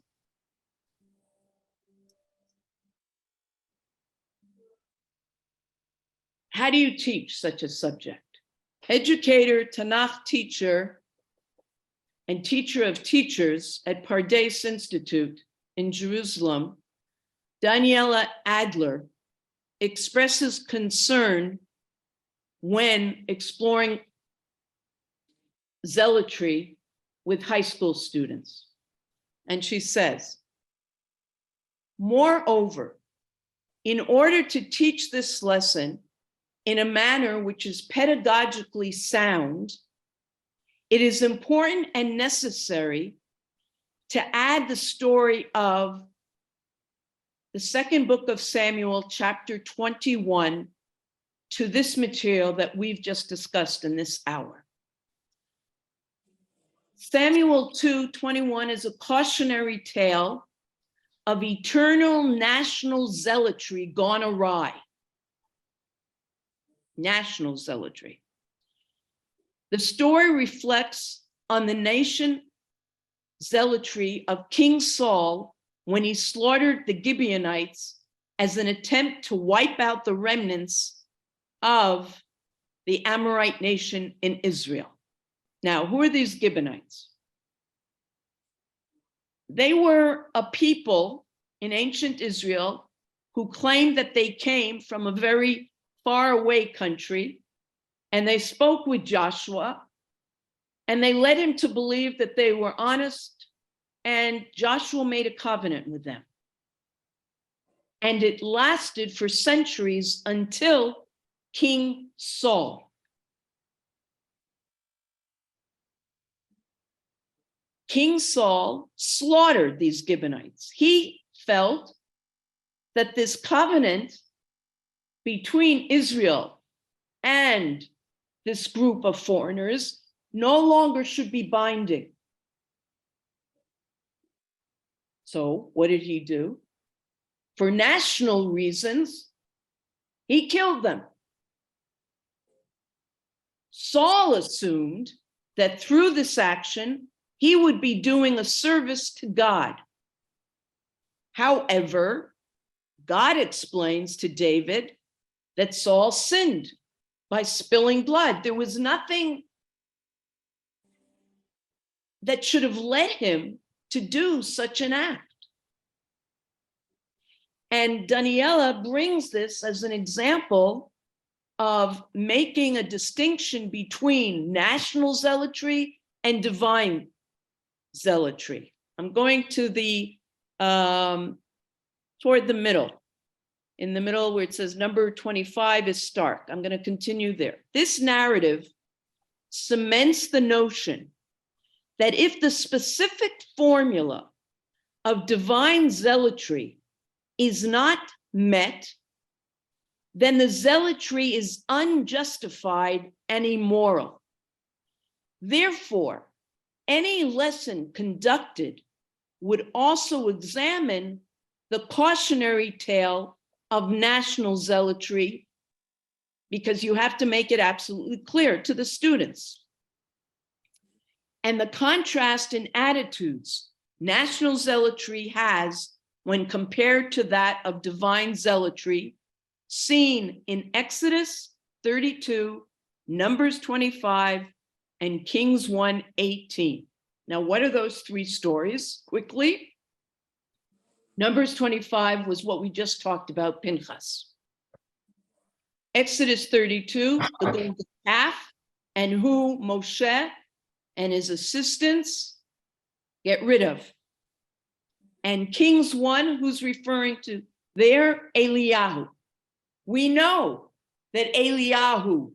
how do you teach such a subject? Educator, Tanakh teacher, and teacher of teachers at Pardes Institute in Jerusalem, Daniela Adler, expresses concern when exploring zealotry with high school students. And she says, moreover, in order to teach this lesson in a manner which is pedagogically sound, it is important and necessary to add the story of the second book of Samuel, chapter 21, to this material that we've just discussed in this hour. Samuel 2:21 is a cautionary tale of eternal national zealotry gone awry. National zealotry. The story reflects on the nation zealotry of King Saul when he slaughtered the Gibeonites as an attempt to wipe out the remnants of the Amorite nation in Israel. Now, who are these Gibeonites? They were a people in ancient Israel who claimed that they came from a very far away country, and they spoke with Joshua, and they led him to believe that they were honest, and Joshua made a covenant with them. And it lasted for centuries until King Saul. King Saul slaughtered these Gibeonites. He felt that this covenant between Israel and this group of foreigners no longer should be binding. So what did he do? For national reasons, he killed them. Saul assumed that through this action, he would be doing a service to God. However, God explains to David that Saul sinned by spilling blood. There was nothing that should have led him to do such an act. And Daniela brings this as an example of making a distinction between national zealotry and divine zealotry. I'm going to the toward the middle. In the middle where it says number 25 is Stark. I'm going to continue there. This narrative cements the notion that if the specific formula of divine zealotry is not met, then the zealotry is unjustified and immoral. Therefore, any lesson conducted would also examine the cautionary tale of national zealotry, because you have to make it absolutely clear to the students. And the contrast in attitudes national zealotry has when compared to that of divine zealotry, seen in Exodus 32, Numbers 25, and Kings 1:18. Now, what are those three stories? Quickly. Numbers 25 was what we just talked about, Pinchas. Exodus 32, the golden calf, and who Moshe and his assistants get rid of. And Kings 1, who's referring to there, Eliyahu. We know that Eliyahu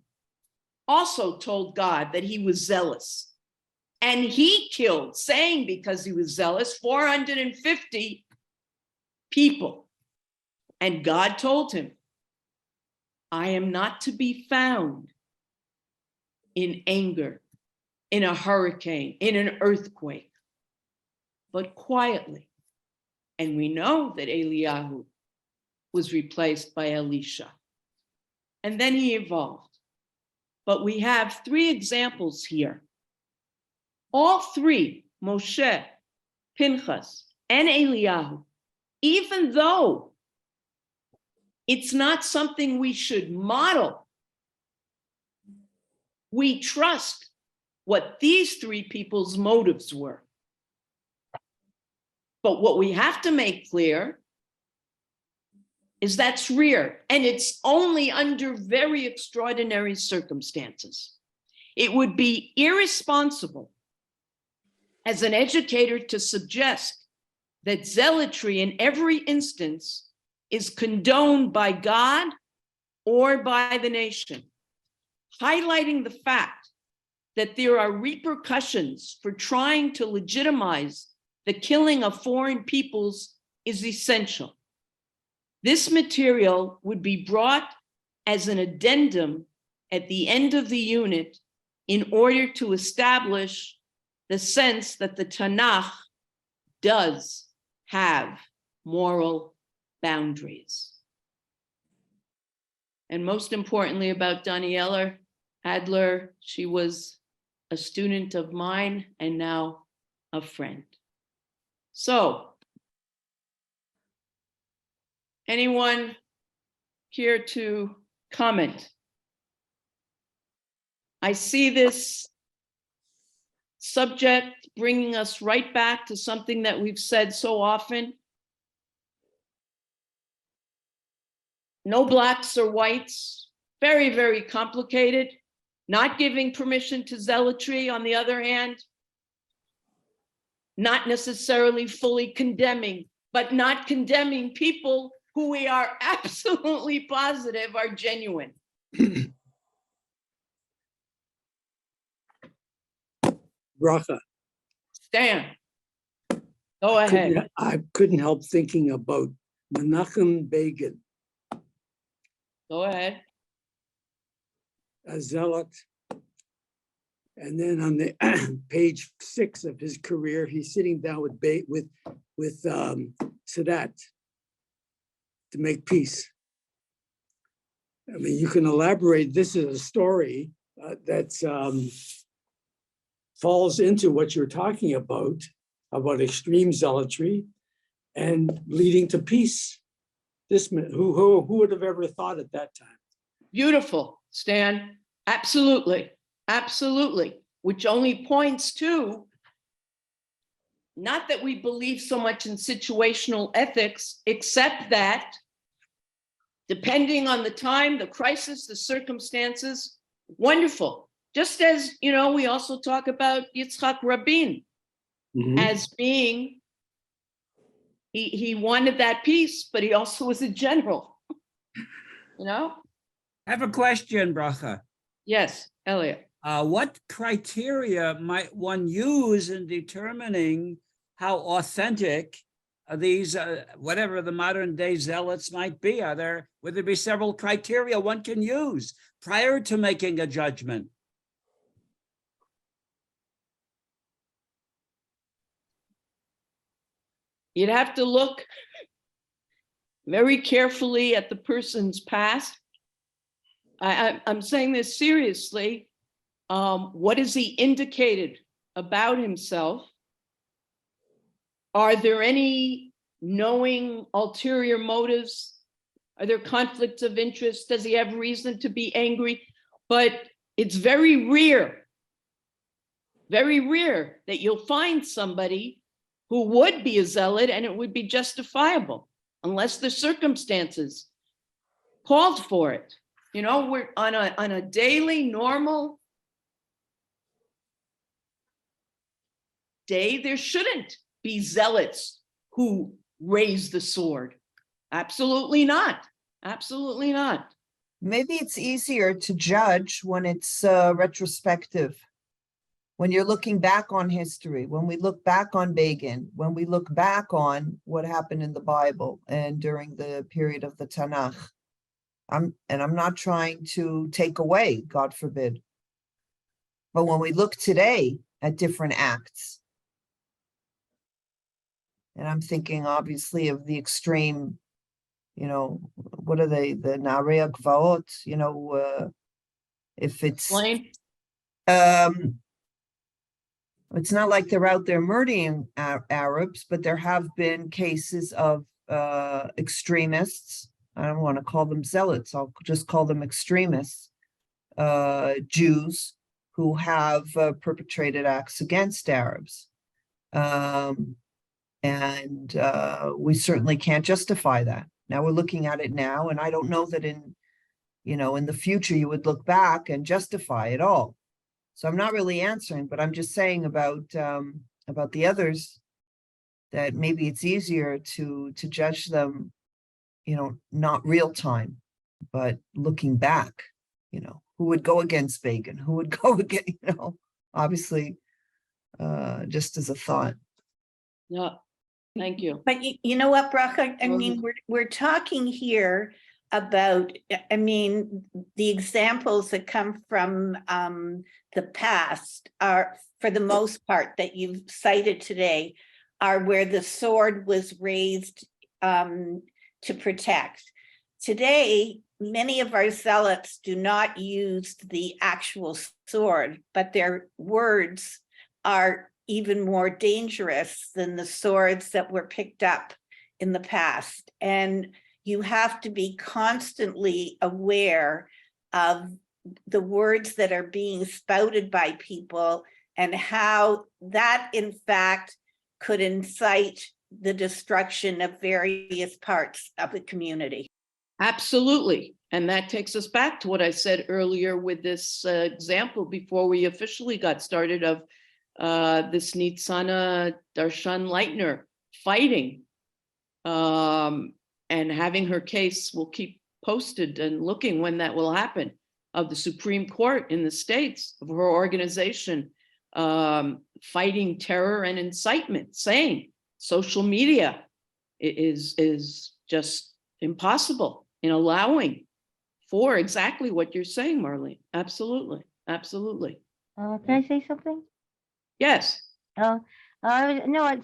also told God that he was zealous. And he killed, saying because he was zealous, 450 people. And God told him, I am not to be found in anger, in a hurricane, in an earthquake, but quietly. And we know that Eliyahu was replaced by Elisha. And then he evolved. But we have three examples here. All three, Moshe, Pinchas, and Eliyahu, even though it's not something we should model, we trust what these three people's motives were. But what we have to make clear is that's rare, and it's only under very extraordinary circumstances. It would be irresponsible as an educator to suggest that zealotry in every instance is condoned by God or by the nation, highlighting the fact that there are repercussions for trying to legitimize the killing of foreign peoples is essential. This material would be brought as an addendum at the end of the unit in order to establish the sense that the Tanakh does have moral boundaries. And most importantly about Daniela Adler, she was a student of mine and now a friend. So, anyone here to comment? I see this subject bringing us right back to something that we've said so often. No blacks or whites, very, very complicated. Not giving permission to zealotry, on the other hand. Not necessarily fully condemning, but not condemning people who we are absolutely positive are genuine. Bracha. Stan, go ahead. I couldn't help thinking about Menachem Begin, Go ahead. a zealot. And then on the page 6 of his career, he's sitting down with Sadat to make peace. I mean, you can elaborate. This is a story that falls into what you're talking about extreme zealotry and leading to peace. This who would have ever thought at that time? Beautiful, Stan. Absolutely. Absolutely. Which only points to, not that we believe so much in situational ethics, except that depending on the time, the crisis, the circumstances, wonderful. Just as, you know, we also talk about Yitzhak Rabin as being, he wanted that peace, but he also was a general, you know? I have a question, Bracha. Yes, Elliot. What criteria might one use in determining how authentic these, whatever the modern day zealots might be? Would there be several criteria one can use prior to making a judgment? You'd have to look very carefully at the person's past. I'm saying this seriously. What has he indicated about himself? Are there any knowing ulterior motives? Are there conflicts of interest? Does he have reason to be angry? But it's very rare that you'll find somebody who would be a zealot and it would be justifiable unless the circumstances called for it. You know, we're on a daily normal day, there shouldn't be zealots who raise the sword. Absolutely not. Absolutely not. Maybe it's easier to judge when it's retrospective. When you're looking back on history, when we look back on Begin, when we look back on what happened in the Bible and during the period of the Tanakh. I'm not trying to take away, God forbid. But when we look today at different acts, and I'm thinking obviously of the extreme, you know, what are they, the Narei Gvaot, you know, if it's, Explain. it's not like they're out there murdering Arabs, but there have been cases of extremists. I don't want to call them zealots. I'll just call them extremists, Jews who have perpetrated acts against Arabs. And we certainly can't justify that. Now we're looking at it now, and I don't know that in the future you would look back and justify it all. So I'm not really answering, but I'm just saying about the others that maybe it's easier to judge them, not real time, but looking back, who would go against Begin, who would go against, obviously, just as a thought. Yeah, thank you. But you know what, Bracha? I mean, we're talking here about, the examples that come from the past are, for the most part, that you've cited today, are where the sword was raised to protect. Today, many of our zealots do not use the actual sword, but their words are even more dangerous than the swords that were picked up in the past. And you have to be constantly aware of the words that are being spouted by people and how that, in fact, could incite the destruction of various parts of the community. Absolutely. And that takes us back to what I said earlier with this example before we officially got started of this Nitzana Darshan Leitner fighting and having her case, we'll keep posted and looking when that will happen, of the Supreme Court in the States, of her organization fighting terror and incitement, saying social media is just impossible in allowing for exactly what you're saying, Marlene. Absolutely. Absolutely. Can I say something? Yes. No,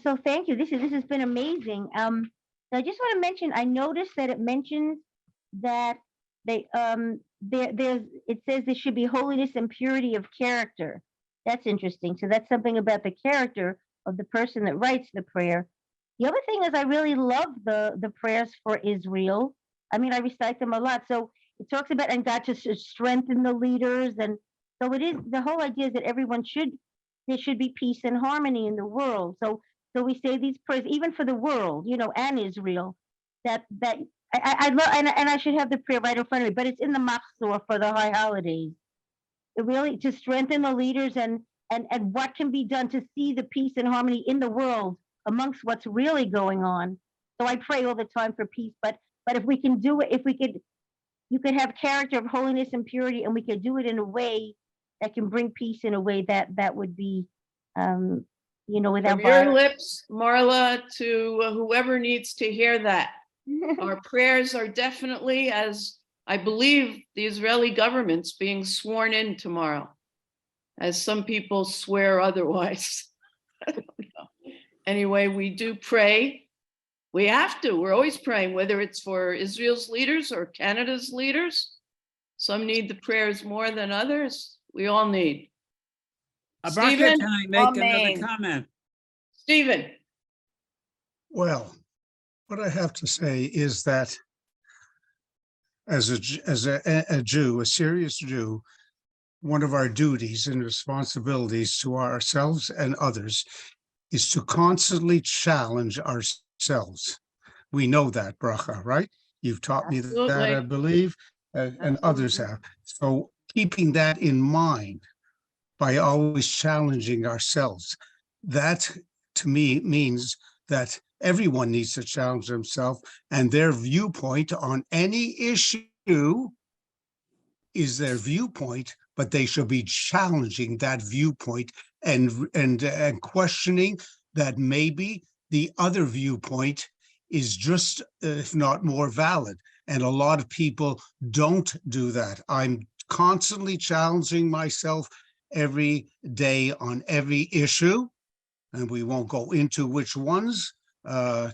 so thank you. This has been amazing. I just want to mention, I noticed that it mentions that it says there should be holiness and purity of character. That's interesting. So that's something about the character of the person that writes the prayer. The other thing is I really love the prayers for Israel. I mean, I recite them a lot. So it talks about, and God to strengthen the leaders. And so it is, the whole idea is that there should be peace and harmony in the world. So we say these prayers, even for the world, and Israel, that I love, and I should have the prayer right in front of me, but it's in the Machzor for the high holidays. It really, to strengthen the leaders and what can be done to see the peace and harmony in the world amongst what's really going on. So I pray all the time for peace, but if we can do it, you could have character of holiness and purity, and we could do it in a way that can bring peace in a way that would be without From your bar. lips, Marla, to whoever needs to hear that. Our prayers are definitely, as I believe, the Israeli government's being sworn in tomorrow, as some people swear otherwise. I don't know. Anyway, we do pray. We have to. We're always praying, whether it's for Israel's leaders or Canada's leaders. Some need the prayers more than others. We all need. Bracha, Stephen? can I make another Amen. comment? Stephen, Well, what I have to say is that as a Jew, a serious Jew, one of our duties and responsibilities to ourselves and others is to constantly challenge ourselves. We know that, Bracha, right? You've taught me that, Absolutely. I believe, and others have. So keeping that in mind by always challenging ourselves, that to me means that everyone needs to challenge themselves, and their viewpoint on any issue is their viewpoint, but they should be challenging that viewpoint and questioning that maybe the other viewpoint is just, if not more valid. And a lot of people don't do that. I'm constantly challenging myself every day on every issue, and we won't go into which ones.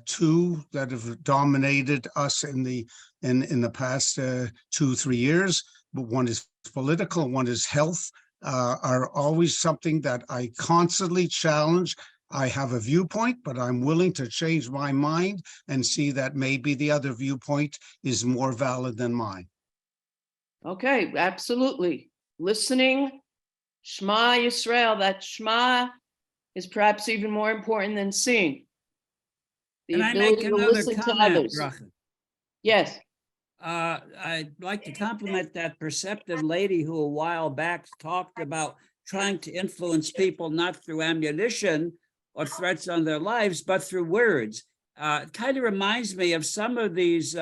Two that have dominated us in the past 2-3 years, but one is political, one is health, are always something that I constantly challenge. I have a viewpoint, but I'm willing to change my mind and see that maybe the other viewpoint is more valid than mine. okay, absolutely. Listening, Shema Yisrael, that Shema is perhaps even more important than seeing. The Can I make ability to another listen to comment, others. Bracha? Yes, I'd like to compliment that perceptive lady who a while back talked about trying to influence people not through ammunition or threats on their lives, but through words. It kind of reminds me of some of these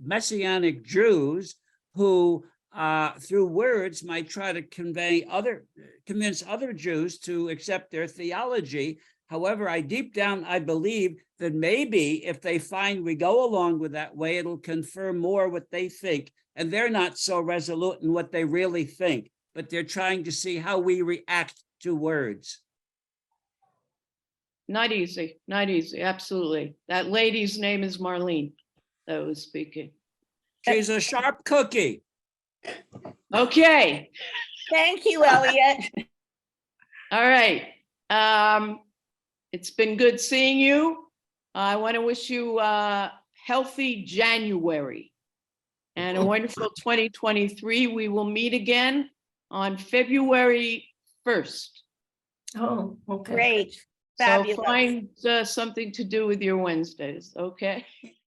Messianic Jews who, through words, might try to convince other Jews to accept their theology. However, deep down, I believe that maybe if they find we go along with that way, it'll confirm more what they think. And they're not so resolute in what they really think, but they're trying to see how we react to words. not easy, not easy, absolutely. That lady's name is Marlene that was speaking. She's a sharp cookie. Okay, Thank you, Elliot. all right. It's been good seeing you. I want to wish you a healthy January and a wonderful 2023. We will meet again on February 1st. Oh, okay. Great. So Fabulous. find something to do with your Wednesdays, okay?